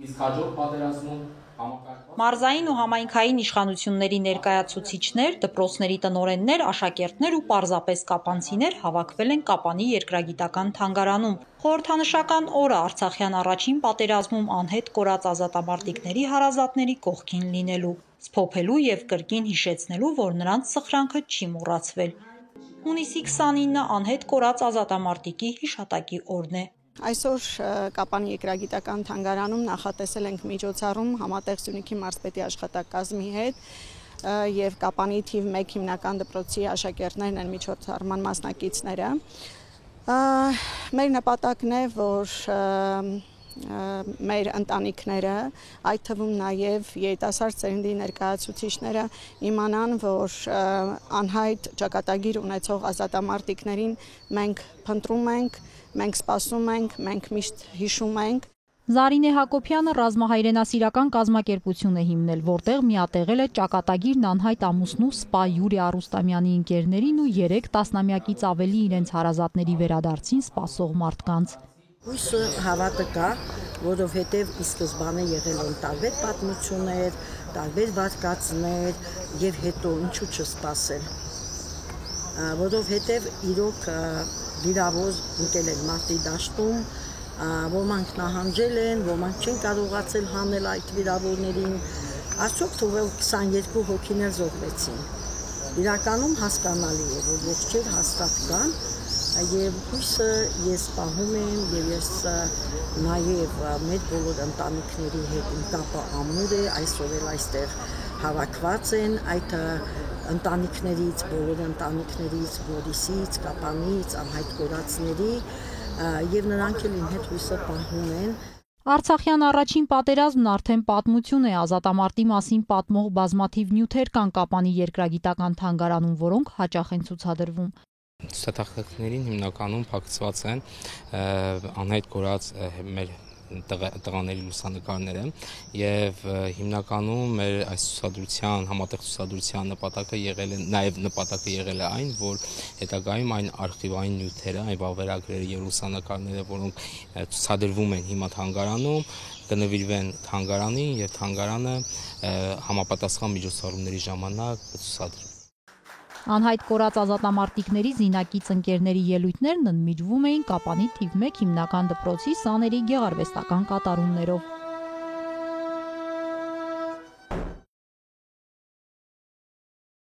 Իսկ հաջորդ պատերազմում Մարզային ու համայնքային իշխանությունների ներկայացուցիչներ, դպրոցների տնօրեններ, աշակերտներ ու պարզապես կապանցիներ հավաքվել են Կապանի երկրագիտական թանգարանում։ Խորհրդանշական օրը Արցախյան առաջին պատերազմում անհետ կորած ազատամարտիկների հարազատների կողքին լինելու, սփոփելու եւ կրկին հիշեցնելու, որ նրանց սխրանքը չի մոռացվել։ Հունիսի 29-ը անհետ կորած ազատամարտիկի հիշատակի օրն է։ Այսօր Կապանի երկրագիտական թանգարանում նախատեսել ենք միջոցառում համատեղ Սյունիքի մարզպետի աշխատակազմի հետ եւ Կապանի թիվ 1 հիմնական դպրոցի աշակերտներն են միջոցառման մասնակիցները։ Մեր նպատակն է, որ մեր ընտանիքները, այդ թվում նաև երիտասարդ ծերնդի ներկայացուցիչները իմանան, որ անհայտ ճակատագիր ունեցող ազատամարտիկներին մենք փնտրում ենք, մենք սպասում ենք, մենք միշտ հիշում ենք։ Զարինե Հակոբյանը ռազմահայրենասիրական կազմակերպություն է հիմնել, որտեղ միատեղել է ճակատագիրն անհայտ ամուսնու Սպա Յուրի Արուստամյանի ընկերներին ու 3 տասնամյակից ավելի իրենց հարազատների վերադարձին սպասող մարդկանց։ Հույսը հավատը կա, որովհետև ի սկզբանե եղել են տարբեր պատմություններ, տարբեր վարկածներ եւ հետո ինչու չսպասել, որովհետև իրոք վիրավոր ընկել են մարտի դաշտում, ոմանք նահանջել են, ոմանք չեն կարողացել հանել այդ վիրավորներին, արդյոք թողել 22 հոգիներ զոհվեցին։ Իրականում հասկանալի է, որ ողջեր հաստատ կան, եւ հույսը ես պահում եմ եւ ես նաեւ մեր բոլոր ընտանիքների հետ իմ կապը ամուր է, այսօր էլ այստեղ հավաքված են այդ ընտանիքներից, բոլոր ընտանիքներից, Գորիսից, Կապանից, անհայտ կորածների եւ նրանք էլ իմ հետ հույսը պահում են։ Արցախյան առաջին պատերազմն արդեն պատմություն է, ազատամարտի մասին պատմող բազմաթիվ նյութեր կան Կապանի երկրագիտական թանգարանում, որոնք հաճախ են ցուցադրվում։ Ցուցակներին հիմնականում փակցված են անհայտ կորած մեր տղաների լուսանկարները եւ հիմնականում մեր այս ցուցադրության համատեղ ցուցադրության նպատակը եղել է այն, որ հետագայում այն արխիվային նյութերը, այն վավերագրերը եւ լուսանկարները, որոնք ցուցադրվում են հիմա թանգարանում, կնվիրվեն թանգարանին եւ թանգարանը համապատասխան միջոցառումների ժամանակ կցուցադրի։ Անհայտ կորած ազատամարտիկների զինակից ընկերների ելույթներն ընդմիջվում էին Կապանի թիվ 1 հիմնական դպրոցի սաների գեղարվեստական կատարումներով։